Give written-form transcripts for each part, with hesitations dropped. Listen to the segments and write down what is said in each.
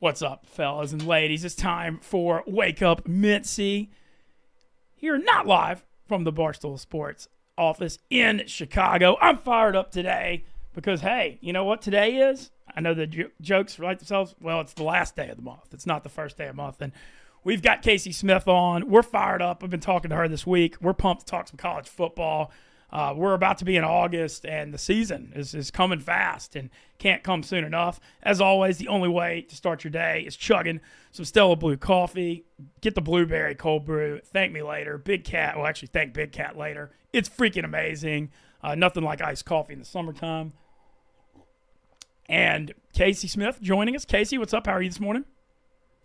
What's up, fellas and ladies? It's time for Wake Up Mintzy. Here, not live from the Barstool Sports office in Chicago. I'm fired up today because, hey, you know what today is? I know the jokes write themselves. Well, it's the last day of the month. It's not the first day of the month. And we've got Kayce Smith on. We're fired up. I've been talking to her this week. We're pumped to talk some college football. We're about to be in August, and the season is coming fast and can't come soon enough. As always, the only way to start your day is chugging some Stella Blue coffee. Get the blueberry cold brew. Thank me later. Big Cat. Well, actually, thank Big Cat later. It's freaking amazing. Nothing like iced coffee in the summertime. And Kayce Smith joining us. Kayce, what's up? How are you this morning?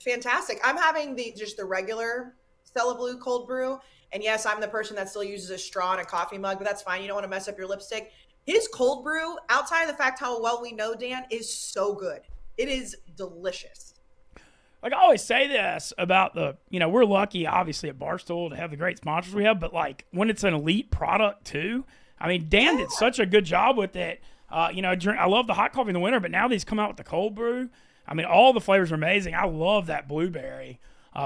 Fantastic. I'm having just the regular Stella Blue cold brew. And yes, I'm the person that still uses a straw in a coffee mug, but that's fine. You don't want to mess up your lipstick. His cold brew, outside of the fact how well we know Dan, is so good. It is delicious. Like I always say this about we're lucky, obviously, at Barstool to have the great sponsors we have, but like when it's an elite product too, I mean, Dan did such a good job with it. I love the hot coffee in the winter, but now these come out with the cold brew. I mean, all the flavors are amazing. I love that blueberry.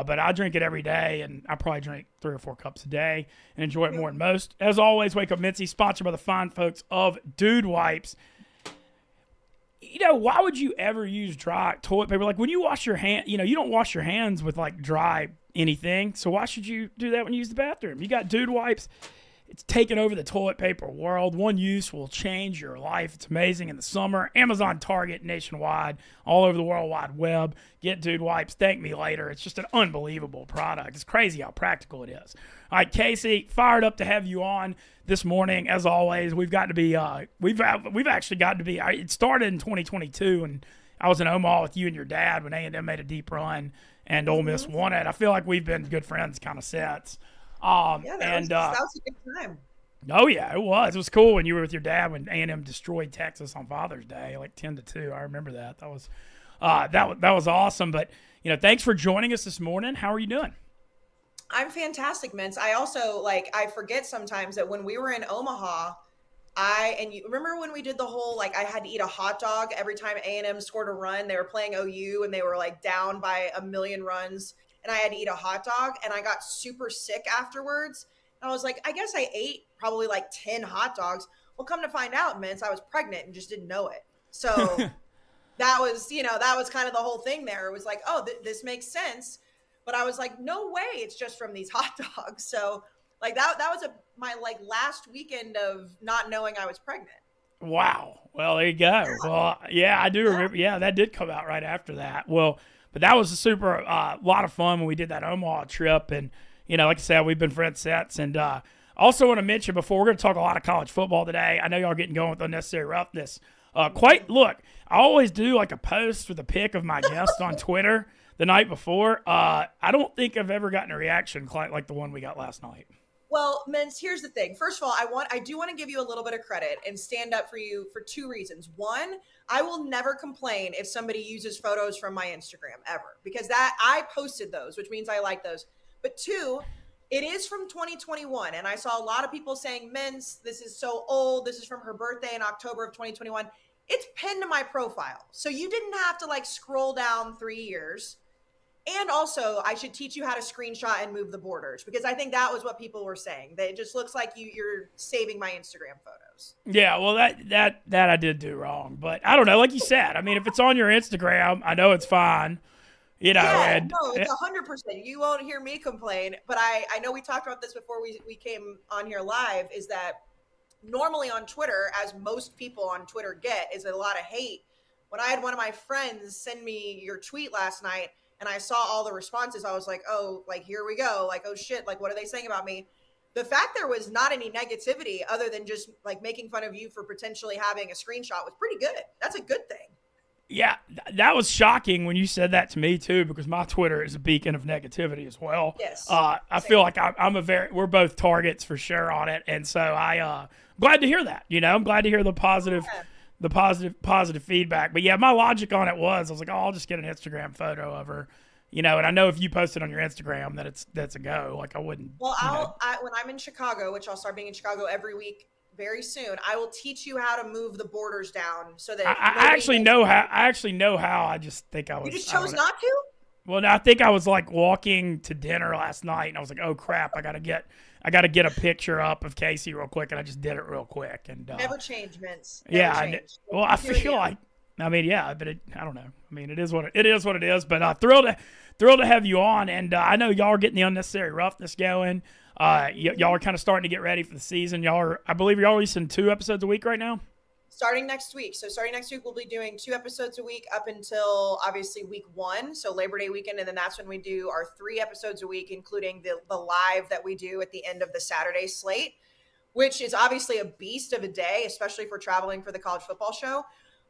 But I drink it every day, and I probably drink 3 or 4 cups a day and enjoy it more than most. As always, Wake Up Mintzy, sponsored by the fine folks of Dude Wipes. You know, why would you ever use dry toilet paper? Like when you wash your hand, you don't wash your hands with like dry anything. So why should you do that when you use the bathroom? You got Dude Wipes. It's taken over the toilet paper world. One use will change your life. It's amazing in the summer. Amazon, Target, nationwide, all over the World Wide Web. Get Dude Wipes. Thank me later. It's just an unbelievable product. It's crazy how practical it is. All right, Kayce, fired up to have you on this morning. As always, we've got to be. We've actually got to be. It started in 2022, and I was in Omaha with you and your dad when A&M made a deep run and Ole Miss won it. I feel like we've been good friends kind of since. That was a good time. Oh yeah, it was. It was cool when you were with your dad when A&M destroyed Texas on Father's Day, like 10-2. I remember that. That was awesome. But thanks for joining us this morning. How are you doing? I'm fantastic, Mintz. I also I forget sometimes that when we were in Omaha, you remember when we did the whole I had to eat a hot dog every time A&M scored a run. They were playing OU and they were down by 1 million runs. And I had to eat a hot dog, and I got super sick afterwards. And I was like, I guess I ate probably 10 hot dogs. Well, come to find out, Mintz, I was pregnant and just didn't know it. So that was kind of the whole thing there. It was like, oh, this makes sense. But I was like, no way, it's just from these hot dogs. So that was my last weekend of not knowing I was pregnant. Wow. Well, there you go. Yeah. Well, yeah, I do remember. Yeah, that did come out right after that. Well, but that was a super lot of fun when we did that Omaha trip. And, like I said, we've been friends since. And also want to mention before, we're going to talk a lot of college football today. I know y'all are getting going with unnecessary roughness. Look, I always do a post with a pic of my guest on Twitter the night before. I don't think I've ever gotten a reaction quite like the one we got last night. Well, Mintz, here's the thing. First of all, I do want to give you a little bit of credit and stand up for you for 2 reasons. One, I will never complain if somebody uses photos from my Instagram ever, because I posted those, which means I like those. But 2, it is from 2021. And I saw a lot of people saying, Mintz, this is so old. This is from her birthday in October of 2021. It's pinned to my profile. So you didn't have to scroll down 3 years. And also, I should teach you how to screenshot and move the borders, because I think that was what people were saying. That it just looks like you're saving my Instagram photos. Yeah, well, that I did do wrong. But I don't know. Like you said, I mean, if it's on your Instagram, I know it's fine. Yeah, no, it's 100%. You won't hear me complain. But I know we talked about this before we came on here live, is that normally on Twitter, as most people on Twitter get, is a lot of hate. When I had one of my friends send me your tweet last night, and I saw all the responses, I was like, oh, here we go. Oh shit, what are they saying about me? The fact there was not any negativity other than just making fun of you for potentially having a screenshot was pretty good. That's a good thing. Yeah, that was shocking when you said that to me too, because my Twitter is a beacon of negativity as well. Yes. I feel like we're both targets for sure on it. And so I'm glad to hear that, I'm glad to hear the positive, positive feedback. But yeah, my logic on it was, I was like, oh, I'll just get an Instagram photo of her, and I know if you post it on your Instagram that's a go. I wouldn't. Well, when I'm in Chicago, which I'll start being in Chicago every week very soon. I will teach you how to move the borders down so that I actually know how. I actually know how. I just think I was. You just chose not to? Well, no, I think I was like walking to dinner last night, and I was like, "Oh crap! I gotta get a picture up of Kayce real quick," and I just did it real quick. And never change, Mintz. Well, I feel like, I mean, yeah, but I don't know. I mean, it is what it is. But thrilled to have you on, and I know y'all are getting the unnecessary roughness going. Y'all are kind of starting to get ready for the season. I believe y'all releasing 2 episodes a week right now. Starting next week. So starting next week, we'll be doing 2 episodes a week up until obviously week 1. So Labor Day weekend. And then that's when we do our 3 episodes a week, including the live that we do at the end of the Saturday slate, which is obviously a beast of a day, especially for traveling for the college football show.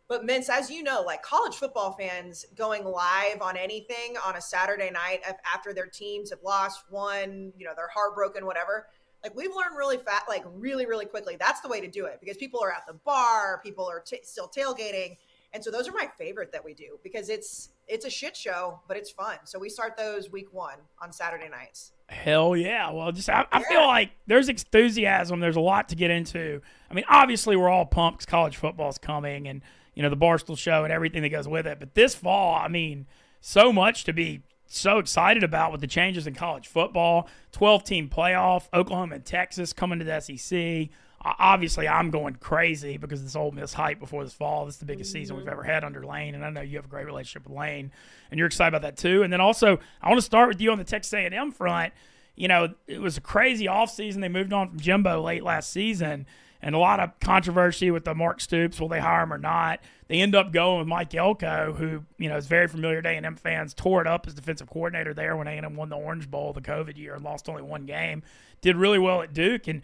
But Mintz, as you know, like college football fans going live on anything on a Saturday night after their teams have lost, won, they're heartbroken, whatever. Like we've learned really fast, like really, really quickly. That's the way to do it because people are at the bar, people are still tailgating. And so those are my favorite that we do because it's a shit show, but it's fun. So we start those week 1 on Saturday nights. Hell yeah. Well, I feel like there's enthusiasm. There's a lot to get into. I mean, obviously we're all pumped because college football's coming and, the Barstool show and everything that goes with it. But this fall, I mean, so much to be so excited about with the changes in college football, 12-team playoff, Oklahoma and Texas coming to the SEC. Obviously, I'm going crazy because of this Ole Miss hype before this fall. This is the biggest season we've ever had under Lane, and I know you have a great relationship with Lane, and you're excited about that too. And then also, I want to start with you on the Texas A&M front. It was a crazy offseason. They moved on from Jimbo late last season, and a lot of controversy with the Mark Stoops. Will they hire him or not? They end up going with Mike Elko, who is very familiar to A&M fans. Tore it up as defensive coordinator there when A&M won the Orange Bowl the COVID year and lost only 1 game. Did really well at Duke. And,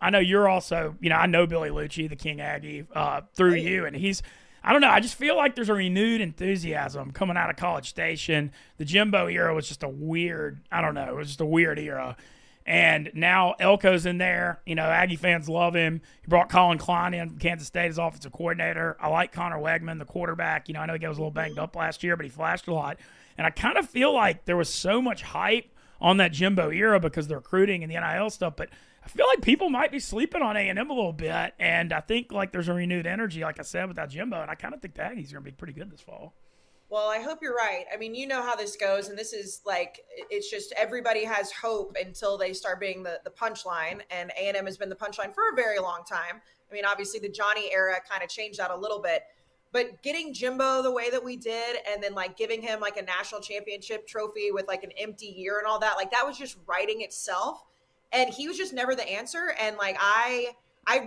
I know you're also, I know Billy Lucci, the King Aggie, through you. And I don't know, I just feel like there's a renewed enthusiasm coming out of College Station. The Jimbo era was just it was just a weird era. And now Elko's in there. Aggie fans love him. He brought Colin Klein in from Kansas State as offensive coordinator. I like Connor Wegman, the quarterback. I know he was a little banged up last year, but he flashed a lot. And I kind of feel like there was so much hype on that Jimbo era because of the recruiting and the NIL stuff. But I feel like people might be sleeping on A&M a little bit. And I think like there's a renewed energy, like I said, without Jimbo. And I kind of think the Aggies are going to be pretty good this fall. Well, I hope you're right. I mean, you know how this goes, and this is like, it's just everybody has hope until they start being the punchline, and A&M has been the punchline for a very long time. I mean, obviously the Johnny era kind of changed that a little bit, but getting Jimbo the way that we did and then like giving him like a national championship trophy with like an empty year and all that, like that was just writing itself, and he was just never the answer. And like, I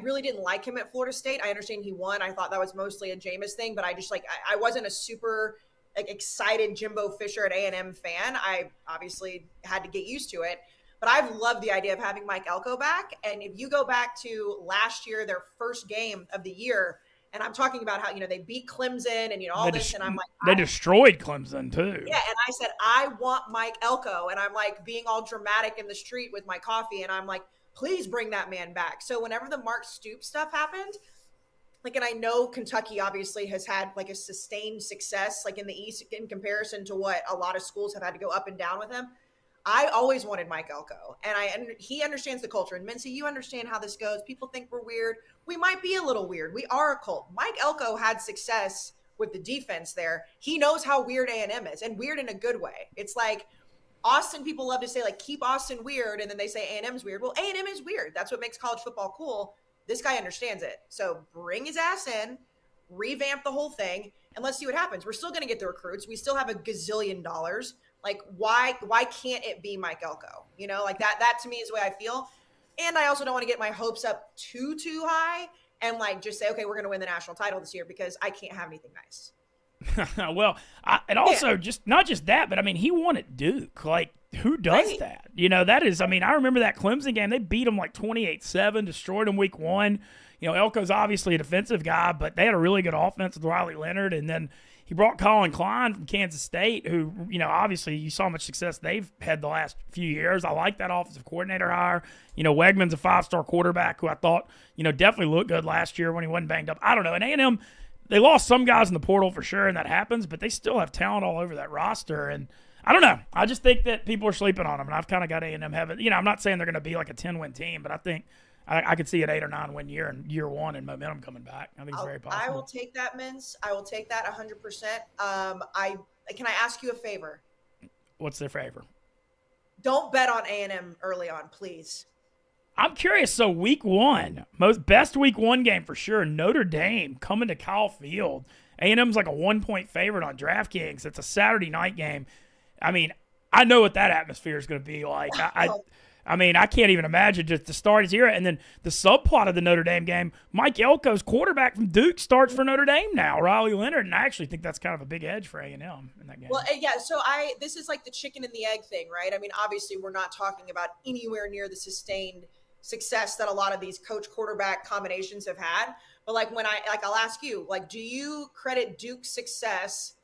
really didn't like him at Florida State. I understand he won. I thought that was mostly a Jameis thing, but I just I wasn't a super excited Jimbo Fisher at A&M fan. I obviously had to get used to it, but I've loved the idea of having Mike Elko back. And if you go back to last year, their first game of the year, and I'm talking about how, they beat Clemson and, all this. And I'm like, they destroyed Clemson too. Yeah. And I said, I want Mike Elko. And I'm like being all dramatic in the street with my coffee. And I'm like, please bring that man back. So whenever the Mark Stoops stuff happened, and I know Kentucky obviously has had like a sustained success like in the East in comparison to what a lot of schools have had to go up and down with him. I always wanted Mike Elko, and he understands the culture. And Mintzy, you understand how this goes. People think we're weird. We might be a little weird. We are a cult. Mike Elko had success with the defense there. He knows how weird A&M is, and weird in a good way. It's like Austin, people love to say like, keep Austin weird, and then they say A&M's weird. Well, A&M is weird. That's what makes college football cool. This guy understands it. So bring his ass in, revamp the whole thing, and let's see what happens. We're still going to get the recruits. We still have $1 gazillion. Like, why can't it be Mike Elko? Like that to me is the way I feel. And I also don't want to get my hopes up too high and like just say, okay, we're going to win the national title this year because I can't have anything nice. Well, and also just not just that, but I mean, he won at Duke. Like, who does that? That is, I mean, I remember that Clemson game. They beat them like 28-7, destroyed them week 1. Elko's obviously a defensive guy, but they had a really good offense with Riley Leonard. And then he brought Colin Klein from Kansas State, who, obviously you saw how much success they've had the last few years. I like that offensive coordinator hire. Wegman's a 5-star quarterback who I thought, definitely looked good last year when he wasn't banged up. I don't know. And A&M, they lost some guys in the portal for sure, and that happens, but they still have talent all over that roster. And I don't know. I just think that people are sleeping on them, and I've kind of got A&M having, I'm not saying they're going to be like a 10-win team, but I think I could see an 8 or 9 win year in year one and momentum coming back. I think it's very possible. I will take that, Mintz. I will take that 100%. Can I ask you a favor? What's their favor? Don't bet on A&M early on, please. I'm curious. So week one, best week one game for sure. Notre Dame coming to Kyle Field. A&M's like a 1-point favorite on DraftKings. It's a Saturday night game. I mean, I know what that atmosphere is going to be like. I mean, I can't even imagine just the start his era. And then the subplot of the Notre Dame game, Mike Elko's quarterback from Duke starts for Notre Dame now, Riley Leonard. And I actually think that's kind of a big edge for A&M in that game. Well, yeah, so this is like the chicken and the egg thing, right? I mean, obviously we're not talking about anywhere near the sustained success that a lot of these coach quarterback combinations have had. But like I'll ask you, like, do you credit Duke's success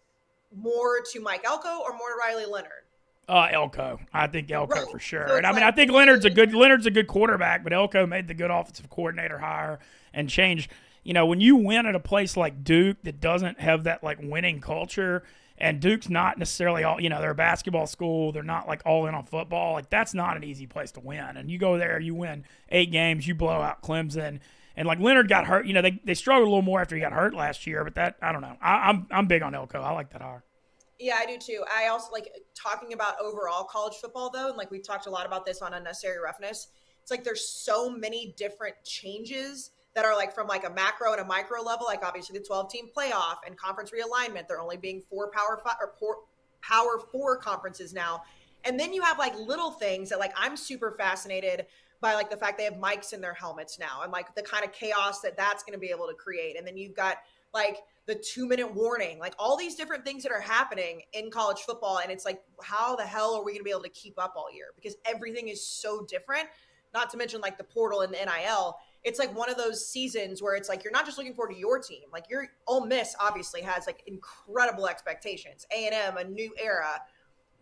more to Mike Elko or more to Riley Leonard? Elko. I think Elko for sure. So and I mean, I think Leonard's a good quarterback, but Elko made the good offensive coordinator hire and changed. You know, when you win at a place like Duke that doesn't have that like winning culture, and Duke's not necessarily all, you know, they're a basketball school. They're not like all in on football. Like that's not an easy place to win. And you go there, you win 8 games, you blow out Clemson. And like Leonard got hurt. You know, they struggled a little more after he got hurt last year. But that, I don't know. I'm big on Elko. I like that hire. Yeah, I do too. I also like talking about overall college football though. And like we've talked a lot about this on Unnecessary Roughness. It's like there's so many different changes that are like from like a macro and a micro level, like obviously the 12-team playoff and conference realignment. They're only being 4 Power 4 conferences now. And then you have like little things that like I'm super fascinated by, like the fact they have mics in their helmets now and like the kind of chaos that's going to be able to create. And then you've got like the 2-minute warning, like all these different things that are happening in college football. And it's like, how the hell are we going to be able to keep up all year? Because everything is so different, not to mention like the portal and the NIL. It's like one of those seasons where it's like, you're not just looking forward to your team. Like your Ole Miss obviously has like incredible expectations, A&M, a new era.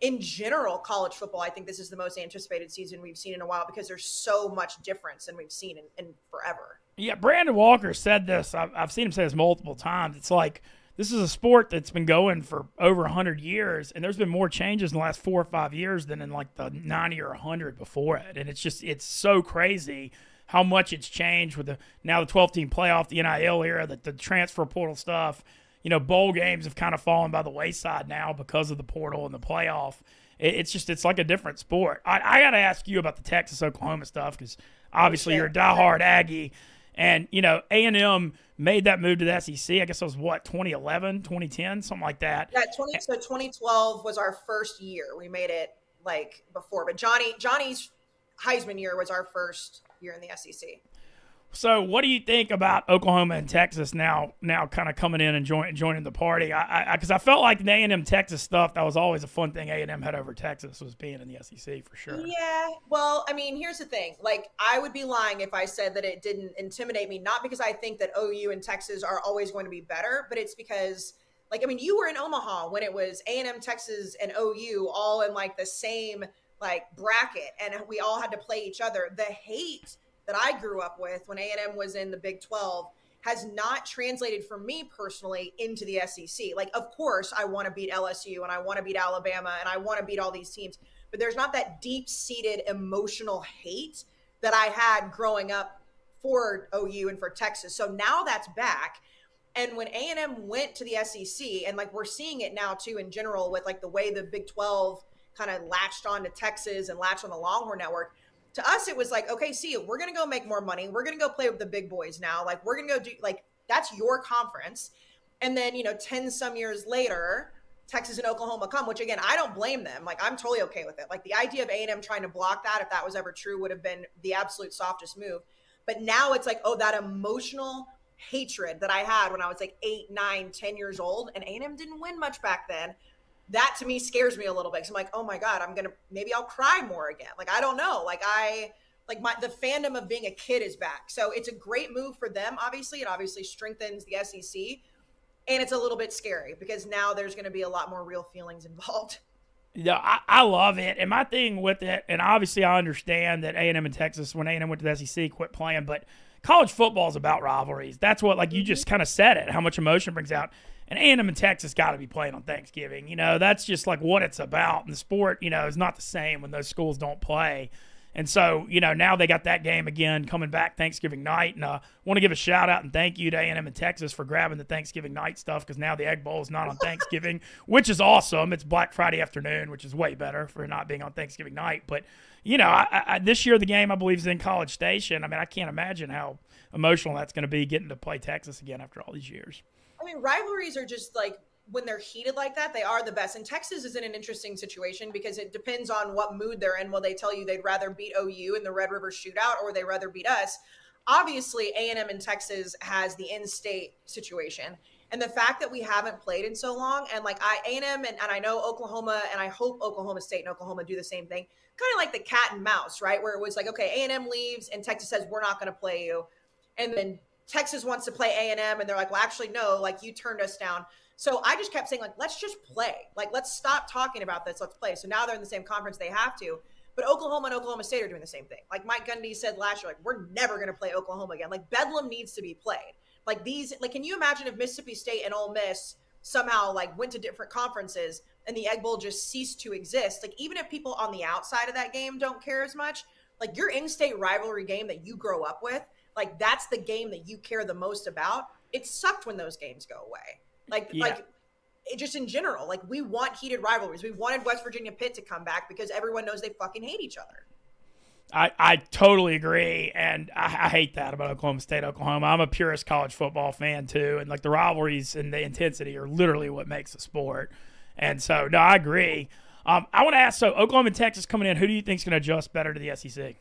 In general, college football, I think this is the most anticipated season we've seen in a while because there's so much difference than we've seen in forever. Yeah, Brandon Walker said this. I've seen him say this multiple times. It's like this is a sport that's been going for over 100 years, and there's been more changes in the last 4 or 5 years than in like the 90 or 100 before it. And it's so crazy how much it's changed with the 12-team playoff, the NIL era, the transfer portal stuff. You know, bowl games have kind of fallen by the wayside now because of the portal and the playoff. It's like a different sport. I got to ask you about the Texas-Oklahoma stuff because obviously you're a diehard Aggie. And, you know, A&M made that move to the SEC. I guess it was, 2011, 2010, something like that. Yeah, 2012 was our first year. We made it, like, before. But Johnny's Heisman year was our first year in the SEC. So what do you think about Oklahoma and Texas now kind of coming in and joining the party? Because I felt like the A&M Texas stuff, that was always a fun thing A&M had over Texas was being in the SEC for sure. Yeah, well, I mean, here's the thing. Like, I would be lying if I said that it didn't intimidate me, not because I think that OU and Texas are always going to be better, but it's because, like, I mean, you were in Omaha when it was A&M, Texas, and OU all in, like, the same, like, bracket, and we all had to play each other. The hate that I grew up with when A&M was in the Big 12 has not translated for me personally into the SEC. Like, of course, I want to beat LSU and I want to beat Alabama and I want to beat all these teams, but there's not that deep-seated emotional hate that I had growing up for OU and for Texas. So now that's back. And when A&M went to the SEC, and like we're seeing it now too in general with like the way the Big 12 kind of latched on to Texas and latched on the Longhorn Network, to us, it was like, okay, see, we're going to go make more money. We're going to go play with the big boys now. Like, we're going to go do, like, that's your conference. And then, 10 some years later, Texas and Oklahoma come, which, again, I don't blame them. Like, I'm totally okay with it. Like, the idea of A&M trying to block that, if that was ever true, would have been the absolute softest move. But now it's like, oh, that emotional hatred that I had when I was like 8, 9, 10 years old, and A&M didn't win much back then. That to me scares me a little bit. Cause I'm like, oh my God, maybe I'll cry more again. Like, I don't know. The fandom of being a kid is back. So it's a great move for them. Obviously, it obviously strengthens the SEC, and it's a little bit scary because now there's going to be a lot more real feelings involved. Yeah, I love it. And my thing with it, and obviously I understand that A&M and Texas, when A&M went to the SEC, quit playing, but college football is about rivalries. That's what, like, you just kind of said it, how much emotion it brings out. And A&M and Texas got to be playing on Thanksgiving. That's just like what it's about. And the sport, is not the same when those schools don't play. And so, now they got that game again coming back Thanksgiving night. And I want to give a shout out and thank you to A&M in Texas for grabbing the Thanksgiving night stuff, because now the Egg Bowl is not on Thanksgiving, which is awesome. It's Black Friday afternoon, which is way better for not being on Thanksgiving night. But, this year the game, I believe, is in College Station. I mean, I can't imagine how emotional that's going to be getting to play Texas again after all these years. I mean, rivalries are just like, when they're heated like that, they are the best. And Texas is in an interesting situation because it depends on what mood they're in. Will they tell you they'd rather beat OU in the Red River Shootout, or they rather beat us? Obviously, A&M in Texas has the in-state situation. And the fact that we haven't played in so long, and like A&M and I know Oklahoma, and I hope Oklahoma State and Oklahoma do the same thing, kind of like the cat and mouse, right? Where it was like, okay, A&M leaves and Texas says, we're not going to play you. And then Texas wants to play A&M and they're like, well, actually, no, like you turned us down. So I just kept saying, like, let's just play. Like, let's stop talking about this. Let's play. So now they're in the same conference. They have to. But Oklahoma and Oklahoma State are doing the same thing. Like Mike Gundy said last year, like, we're never going to play Oklahoma again. Like, Bedlam needs to be played. Like, can you imagine if Mississippi State and Ole Miss somehow, like, went to different conferences and the Egg Bowl just ceased to exist? Like, even if people on the outside of that game don't care as much, like, your in-state rivalry game that you grow up with, like, that's the game that you care the most about. It sucked when those games go away. Like just in general, like, we want heated rivalries. We wanted West Virginia Pitt to come back because everyone knows they fucking hate each other. I totally agree, and I hate that about Oklahoma State, Oklahoma. I'm a purist college football fan too, and like the rivalries and the intensity are literally what makes the sport. And so, no, I agree. I want to ask, so Oklahoma and Texas coming in, who do you think is going to adjust better to the SEC?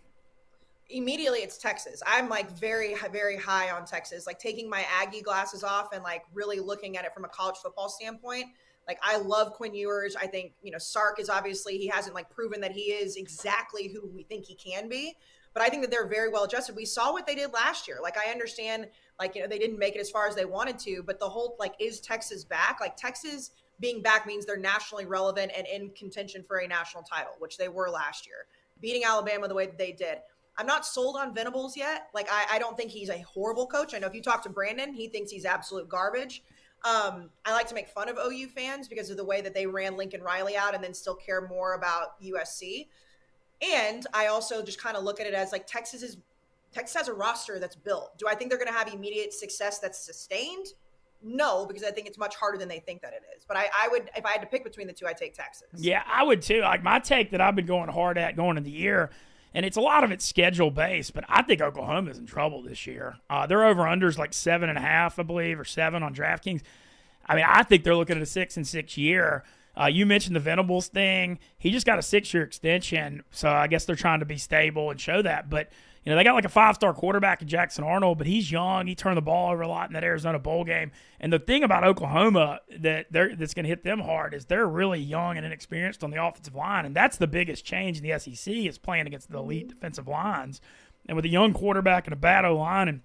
Immediately it's Texas. I'm like very, very high on Texas, like taking my Aggie glasses off and like really looking at it from a college football standpoint. Like, I love Quinn Ewers. I think, Sark is obviously, he hasn't like proven that he is exactly who we think he can be, but I think that they're very well adjusted. We saw what they did last year. Like, I understand, like, they didn't make it as far as they wanted to, but the whole, like, is Texas back? Like, Texas being back means they're nationally relevant and in contention for a national title, which they were last year, beating Alabama the way that they did. I'm not sold on Venables yet. Like, I don't think he's a horrible coach. I know if you talk to Brandon, he thinks he's absolute garbage. I like to make fun of OU fans because of the way that they ran Lincoln Riley out and then still care more about USC. And I also just kind of look at it as like Texas has a roster that's built. Do I think they're going to have immediate success that's sustained? No, because I think it's much harder than they think that it is. But I would, if I had to pick between the two, I'd take Texas. Yeah, I would too. Like, my take that I've been going hard at going into the year, and it's a lot of it's schedule based, but I think Oklahoma's in trouble this year. Their over-under's like 7.5, I believe, or 7 on DraftKings. I mean, I think they're looking at a 6-6 year. You mentioned the Venables thing. He just got a 6-year extension, so I guess they're trying to be stable and show that. But, they got like a 5-star quarterback in Jackson Arnold, but he's young. He turned the ball over a lot in that Arizona bowl game. And the thing about Oklahoma that's going to hit them hard is they're really young and inexperienced on the offensive line, and that's the biggest change in the SEC is playing against the elite defensive lines. And with a young quarterback and a bad O-line, and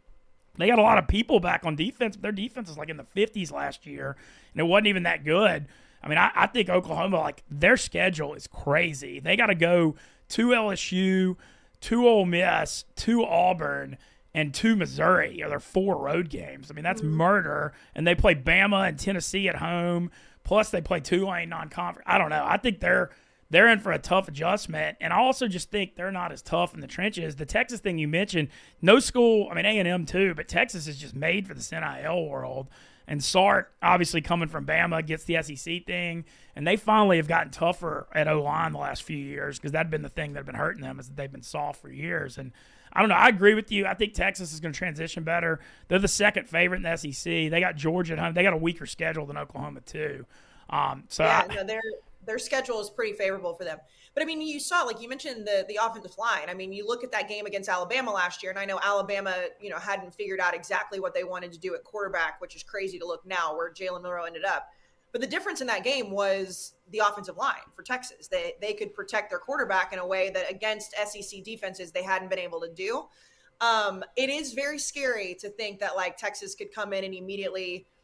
they got a lot of people back on defense, but their defense was like in the 50s last year, and it wasn't even that good. I mean, I think Oklahoma, like, their schedule is crazy. They got to go to LSU, to Ole Miss, to Auburn, and to Missouri. They're 4 road games. I mean, that's murder. And they play Bama and Tennessee at home, plus they play Tulane non-conference. I don't know. I think they're in for a tough adjustment. And I also just think they're not as tough in the trenches. The Texas thing you mentioned, no school, I mean, A&M too, but Texas is just made for this NIL world. And Sark, obviously coming from Bama, gets the SEC thing. And they finally have gotten tougher at O-line the last few years because that had been the thing that had been hurting them is that they've been soft for years. And I don't know. I agree with you. I think Texas is going to transition better. They're the second favorite in the SEC. They got Georgia at home. They got a weaker schedule than Oklahoma too. Their schedule is pretty favorable for them. But, I mean, you saw, like you mentioned, the offensive line. I mean, you look at that game against Alabama last year, and I know Alabama, hadn't figured out exactly what they wanted to do at quarterback, which is crazy to look now where Jalen Milroe ended up. But the difference in that game was the offensive line for Texas. They could protect their quarterback in a way that against SEC defenses they hadn't been able to do. It is very scary to think that, like, Texas could come in and immediately –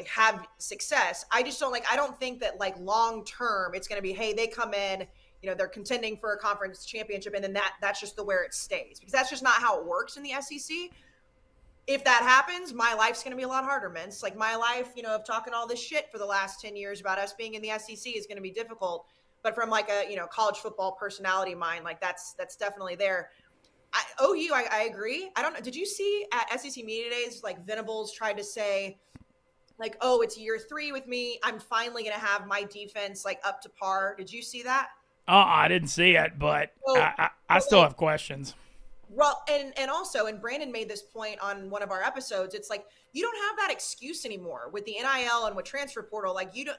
have success. I don't think that, like, long term it's going to be, hey, they come in, they're contending for a conference championship and then that's just where it stays, because that's just not how it works in the SEC. If that happens, my life's going to be a lot harder, man. It's like my life, of talking all this shit for the last 10 years about us being in the SEC is going to be difficult. but from like a, college football personality mind, like that's definitely there. OU, I agree. I don't know. Did you see at SEC Media Days, like Venables tried to say, like, oh, it's year 3 with me. I'm finally going to have my defense like up to par. Did you see that? I didn't see it, but So, I still have questions. Well, and also, and Brandon made this point on one of our episodes. It's like you don't have that excuse anymore with the NIL and with transfer portal. Like you don't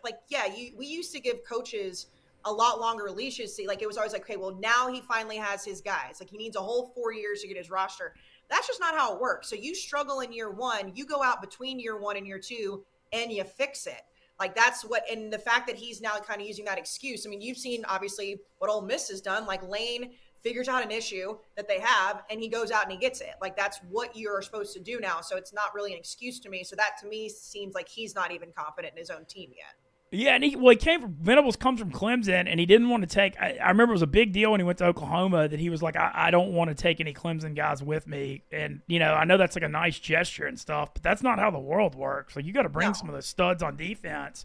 we used to give coaches a lot longer leashes. See, like it was always like, okay, well now he finally has his guys. Like he needs a whole 4 years to get his roster. That's just not how it works. So you struggle in year 1, you go out between year 1 and year 2, and you fix it. Like that's what, and the fact that he's now kind of using that excuse. I mean, you've seen obviously what Ole Miss has done. Like Lane figures out an issue that they have and he goes out and he gets it. Like that's what you're supposed to do now. So it's not really an excuse to me. So that to me seems like he's not even confident in his own team yet. Yeah, and Venables comes from Clemson, and he didn't want to take. I remember it was a big deal when he went to Oklahoma that he was like, I don't want to take any Clemson guys with me, and I know that's like a nice gesture and stuff, but that's not how the world works. Like you got to bring some of those studs on defense,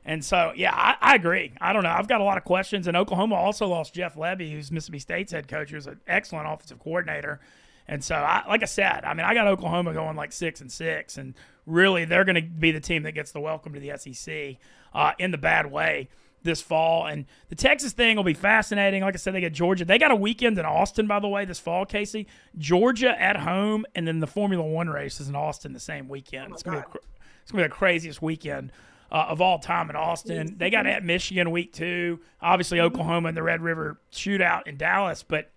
and so yeah, I agree. I don't know. I've got a lot of questions, and Oklahoma also lost Jeff Lebby, who's Mississippi State's head coach, who's an excellent offensive coordinator. And so, like I said, I mean, I got Oklahoma going like 6-6, and really they're going to be the team that gets the welcome to the SEC in the bad way this fall. And the Texas thing will be fascinating. Like I said, they get Georgia. They got a weekend in Austin, by the way, this fall, Kayce. Georgia at home, and then the Formula One race is in Austin the same weekend. It's going to be the craziest weekend of all time in Austin. They got at Michigan week 2. Obviously, Oklahoma and the Red River shootout in Dallas. But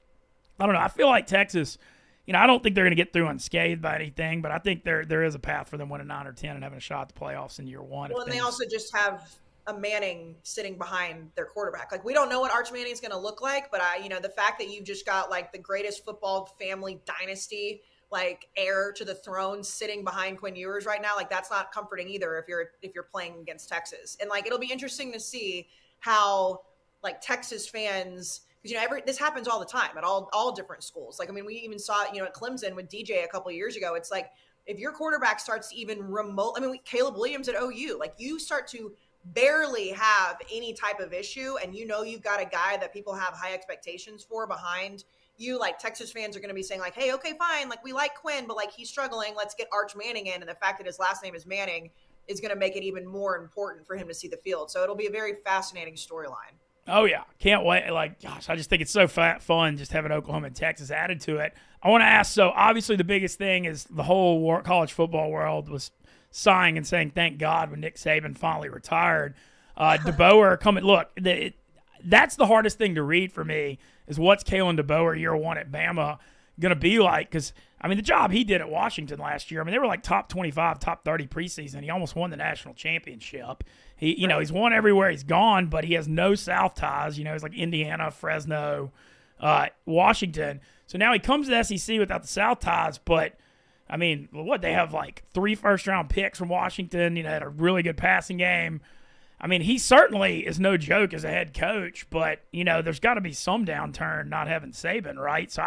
I don't know. I feel like Texas – I don't think they're going to get through unscathed by anything, but I think there is a path for them winning 9 or 10 and having a shot at the playoffs in year 1. Well, and they also just have a Manning sitting behind their quarterback. Like we don't know what Arch Manning is going to look like, but the fact that you've just got like the greatest football family dynasty, like heir to the throne sitting behind Quinn Ewers right now, like that's not comforting either if you're playing against Texas. And like it'll be interesting to see how like Texas fans, because this happens all the time at all different schools. Like, I mean, we even saw it, at Clemson with DJ a couple of years ago. It's like if your quarterback starts to even remote, I mean, Caleb Williams at OU, like you start to barely have any type of issue, and you've got a guy that people have high expectations for behind you. Like Texas fans are going to be saying like, hey, okay, fine, like we like Quinn, but like he's struggling. Let's get Arch Manning in, and the fact that his last name is Manning is going to make it even more important for him to see the field. So it'll be a very fascinating storyline. Oh, yeah. Can't wait. Like, gosh, I just think it's so fun just having Oklahoma and Texas added to it. I want to ask, so obviously the biggest thing is the whole college football world was sighing and saying, thank God, when Nick Saban finally retired. DeBoer coming. Look, that's the hardest thing to read for me is what's Kalen DeBoer year 1 at Bama going to be like? Because, I mean, the job he did at Washington last year, I mean, they were like top 25, top 30 preseason. He almost won the national championship. He's won everywhere he's gone, but he has no South ties. He's like Indiana, Fresno, Washington. So now he comes to the SEC without the South ties, but, I mean, they have like 3 first-round picks from Washington, had a really good passing game. I mean, he certainly is no joke as a head coach, but, there's got to be some downturn not having Saban, right? So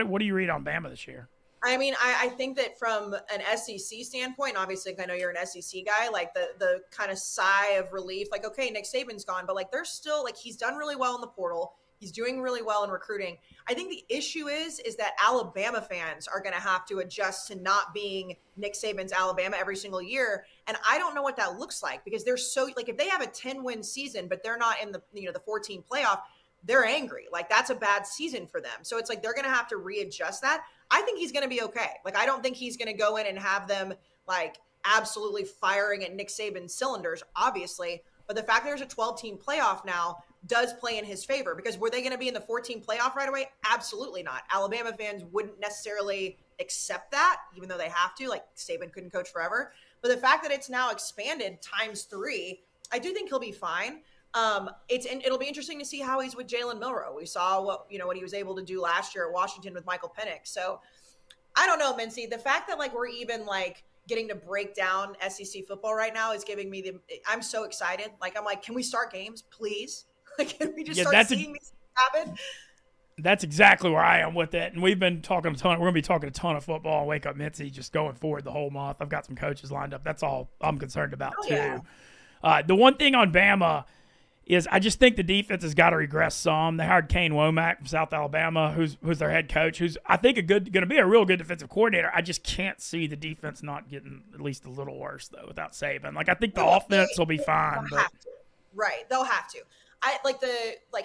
what do you read on Bama this year? I mean, I think that from an SEC standpoint, obviously, I know you're an SEC guy, like the kind of sigh of relief, like, okay, Nick Saban's gone, but like, there's still like, he's done really well in the portal. He's doing really well in recruiting. I think the issue is that Alabama fans are going to have to adjust to not being Nick Saban's Alabama every single year. And I don't know what that looks like because they're so like, if they have a 10-win season, but they're not in the 14 playoff, they're angry. Like that's a bad season for them. So it's like, they're going to have to readjust that. I think he's going to be okay. Like, I don't think he's going to go in and have them like absolutely firing at Nick Saban's cylinders, obviously. But the fact that there's a 12-team playoff now does play in his favor because were they going to be in the 14 playoff right away? Absolutely not. Alabama fans wouldn't necessarily accept that, even though they have to. Like, Saban couldn't coach forever. But the fact that it's now expanded times 3, I do think he'll be fine. It'll be interesting to see how he's with Jalen Milroe. We saw what he was able to do last year at Washington with Michael Penix. So I don't know, Mintzy. The fact that like we're even like getting to break down SEC football right now is giving me I'm so excited. Like I'm like, can we start games, please? Like, can we just start seeing these happen? That's exactly where I am with it. And we've been talking a ton. We're going to be talking a ton of football on Wake Up Mintzy just going forward the whole month. I've got some coaches lined up. That's all I'm concerned about too. Yeah. The one thing on Bama is I just think the defense has got to regress some. They hired Kane Womack from South Alabama, who's their head coach, who's I think going to be a real good defensive coordinator. I just can't see the defense not getting at least a little worse though without Saban. Like I think the offense will be fine, but right, they'll have to. I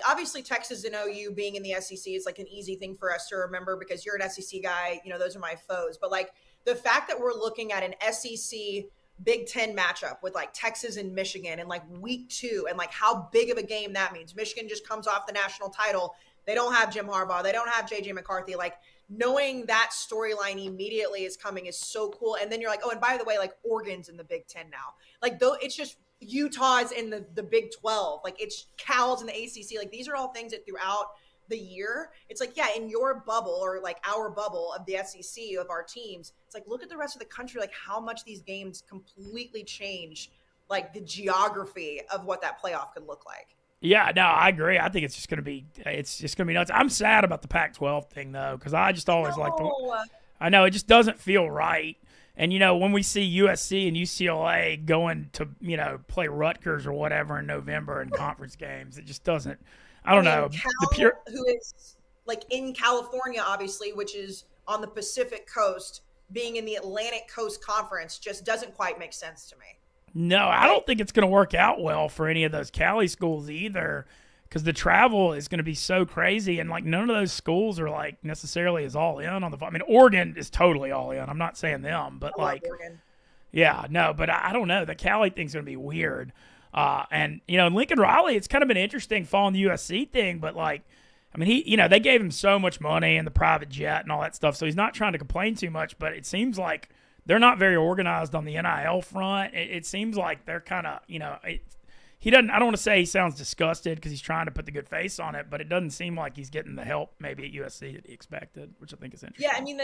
obviously Texas and OU being in the SEC is like an easy thing for us to remember because you're an SEC guy. You know, those are my foes. But like the fact that we're looking at an SEC Big Ten matchup with like Texas and Michigan and like week 2 and like how big of a game that means. Michigan just comes off the national title. They don't have Jim Harbaugh. They don't have JJ McCarthy. Like knowing that storyline immediately is coming is so cool. And then you're like, oh, and by the way, like Oregon's in the Big Ten now. Like though it's just Utah's in the Big 12. Like it's Cal's in the ACC. Like these are all things that throughout the year, it's like, yeah, in your bubble or like our bubble of the SEC of our teams, it's like, look at the rest of the country, like how much these games completely change like the geography of what that playoff could look like. Yeah, no, I agree. I think it's just going to be nuts. I'm sad about the Pac-12 thing though, because I just always like I know it just doesn't feel right. And, you know, when we see USC and UCLA going to, you know, play Rutgers or whatever in November in conference games, it just doesn't. I don't know. Cal, who is like in California, obviously, which is on the Pacific Coast, being in the Atlantic Coast Conference just doesn't quite make sense to me. No, I don't think it's going to work out well for any of those Cali schools either, because the travel is going to be so crazy, and like none of those schools are like necessarily as all in on the. I mean, Oregon is totally all in. I'm not saying them, but like, yeah, no, but I don't know. The Cali thing's going to be weird. And, you know, Lincoln Riley, it's kind of been interesting following the USC thing, but like, I mean, they gave him so much money and the private jet and all that stuff. So he's not trying to complain too much, but it seems like they're not very organized on the NIL front. It seems like they're kind of, you know, I don't want to say he sounds disgusted because he's trying to put the good face on it, but it doesn't seem like he's getting the help maybe at USC that he expected, which I think is interesting. Yeah, I mean,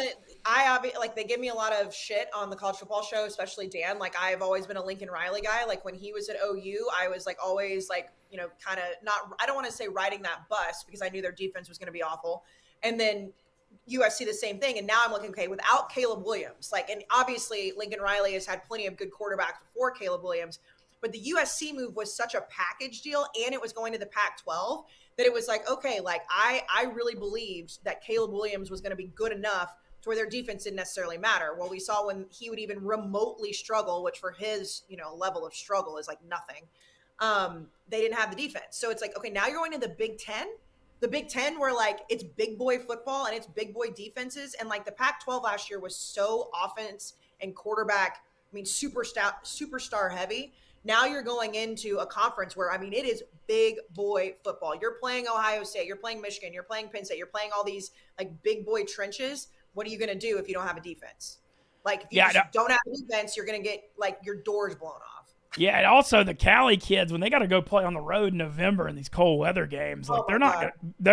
they give me a lot of shit on the college football show, especially Dan. Like, I've always been a Lincoln Riley guy. Like, when he was at OU, I was like always like, you know, kind of not. I don't want to say riding that bus because I knew their defense was going to be awful, and then USC the same thing. And now I'm looking, okay, without Caleb Williams, like, and obviously Lincoln Riley has had plenty of good quarterbacks before Caleb Williams. But the USC move was such a package deal, and it was going to the Pac-12, that it was like, okay, like I really believed that Caleb Williams was going to be good enough to where their defense didn't necessarily matter. Well, we saw when he would even remotely struggle, which for his, you know, level of struggle is like nothing. They didn't have the defense. So it's like, okay, now you're going to the Big Ten. The Big Ten where like it's big boy football and it's big boy defenses. And like the Pac-12 last year was so offense and quarterback, I mean, superstar heavy. Now you're going into a conference where, I mean, it is big boy football. You're playing Ohio State, you're playing Michigan, you're playing Penn State, you're playing all these like big boy trenches. What are you going to do if you don't have a defense? Like, if you don't have a defense, you're going to get like your doors blown off. Yeah, and also the Cali kids, when they got to go play on the road in November in these cold weather games, like they're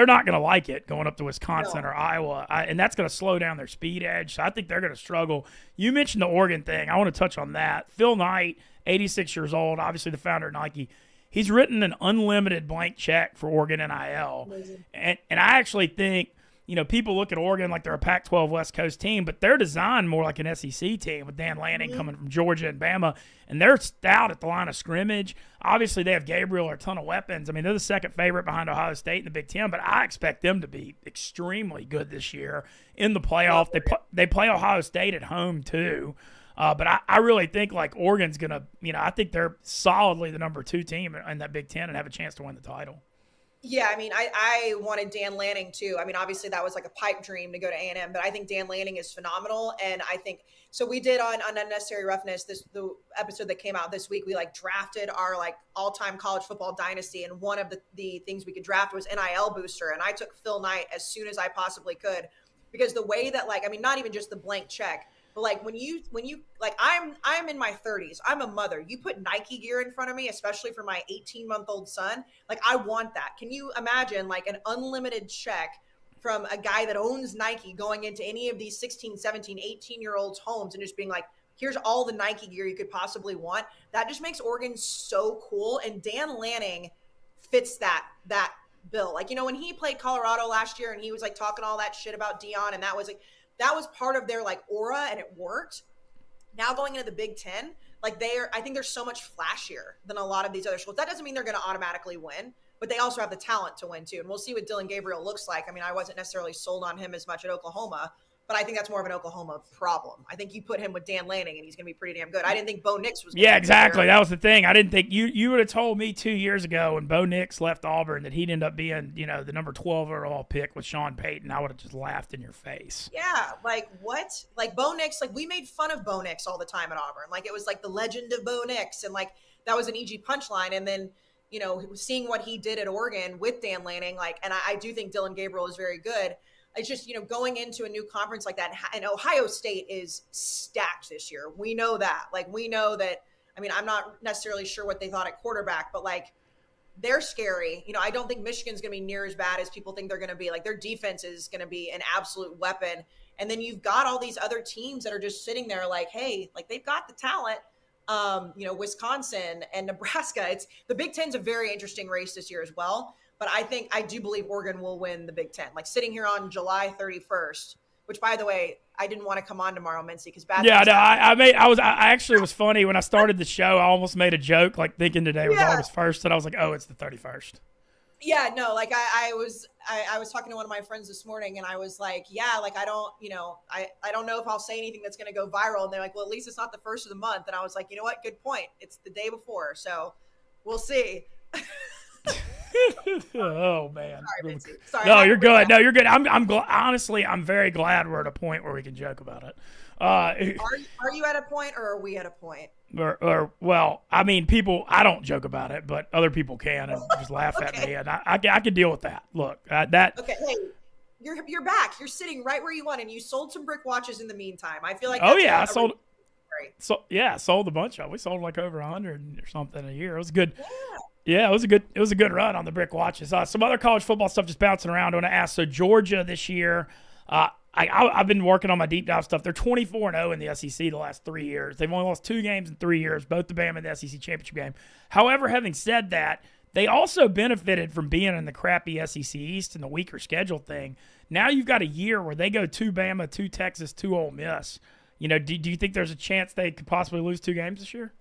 not gonna like it going up to Wisconsin or Iowa, and that's going to slow down their speed edge. So I think they're going to struggle. You mentioned the Oregon thing. I want to touch on that. Phil Knight, 86 years old, obviously the founder of Nike. He's written an unlimited blank check for Oregon NIL, and I actually think, you know, people look at Oregon like they're a Pac-12 West Coast team, but they're designed more like an SEC team with Dan Lanning coming from Georgia and Bama, and they're stout at the line of scrimmage. Obviously, they have Gabriel or a ton of weapons. I mean, they're the second favorite behind Ohio State in the Big Ten, but I expect them to be extremely good this year in the playoff. They play Ohio State at home too, but I really think like Oregon's going to, you know, I think they're solidly the number 2 team in that Big Ten and have a chance to win the title. Yeah, I mean, I wanted Dan Lanning too. I mean, obviously that was like a pipe dream to go to A&M, but I think Dan Lanning is phenomenal. And I think, so we did on Unnecessary Roughness, the episode that came out this week, we like drafted our like all-time college football dynasty. And one of the things we could draft was NIL booster. And I took Phil Knight as soon as I possibly could, because the way that like, I mean, not even just the blank check, but like when you like, I'm in my 30s, I'm a mother. You put Nike gear in front of me, especially for my 18-month-old son. Like, I want that. Can you imagine like an unlimited check from a guy that owns Nike going into any of these 16, 17, 18-year-olds homes and just being like, here's all the Nike gear you could possibly want? That just makes Oregon so cool. And Dan Lanning fits that bill. Like, you know, when he played Colorado last year and he was like talking all that shit about Deion, and that was part of their like aura, and it worked. Now going into the Big Ten, like I think they're so much flashier than a lot of these other schools. That doesn't mean they're going to automatically win, but they also have the talent to win too. And we'll see what Dylan Gabriel looks like. I mean, I wasn't necessarily sold on him as much at Oklahoma, but I think that's more of an Oklahoma problem. I think you put him with Dan Lanning and he's going to be pretty damn good. I didn't think Bo Nix was going to be exactly. That was the thing. I didn't think you would have told me 2 years ago when Bo Nix left Auburn that he'd end up being, the number 12 overall pick with Sean Payton. I would have just laughed in your face. Yeah, like what? Like Bo Nix, like we made fun of Bo Nix all the time at Auburn. Like it was like the legend of Bo Nix, and like that was an EG punchline. And then, seeing what he did at Oregon with Dan Lanning, and I do think Dylan Gabriel is very good. It's just, going into a new conference like that, and Ohio State is stacked this year. We know that. We know that. I mean, I'm not necessarily sure what they thought at quarterback, but they're scary. I don't think Michigan's going to be near as bad as people think they're going to be. Their defense is going to be an absolute weapon. And then you've got all these other teams that are just sitting there hey, they've got the talent. Wisconsin and Nebraska. The Big Ten's a very interesting race this year as well. But I do believe Oregon will win the Big Ten. Sitting here on July 31st, which, by the way, I didn't want to come on tomorrow, Mintzy, because bad. Yeah, no, I actually was funny when I started the show. I almost made a joke, thinking today was August 1st, and I was like, oh, it's the 31st. Yeah, no, I was talking to one of my friends this morning, and I was like, yeah, I don't, I don't know if I'll say anything that's going to go viral. And they're like, well, at least it's not the first of the month. And I was like, you know what? Good point. It's the day before, so we'll see. Oh man! Sorry, no, you're good. No, you're good. Honestly, I'm very glad we're at a point where we can joke about it. Are you at a point, or are we at a point? Well, I mean, I don't joke about it, but other people can and just laugh at me, and I can deal with that. Look, that. Okay, hey, you're back. You're sitting right where you want, and you sold some brick watches in the meantime. I feel like. Oh yeah, I sold. Sold a bunch of them. We sold over 100 or something a year. It was good. Yeah, it was a good run on the brick watches. Some other college football stuff just bouncing around. I want to ask. So Georgia this year, I've been working on my deep dive stuff. They're 24-0 in the SEC the last 3 years. They've only lost 2 games in 3 years, both the Bama and the SEC championship game. However, having said that, they also benefited from being in the crappy SEC East and the weaker schedule thing. Now you've got a year where they go 2 Bama, 2 Texas, 2 Ole Miss. Do you think there's a chance they could possibly lose 2 games this year?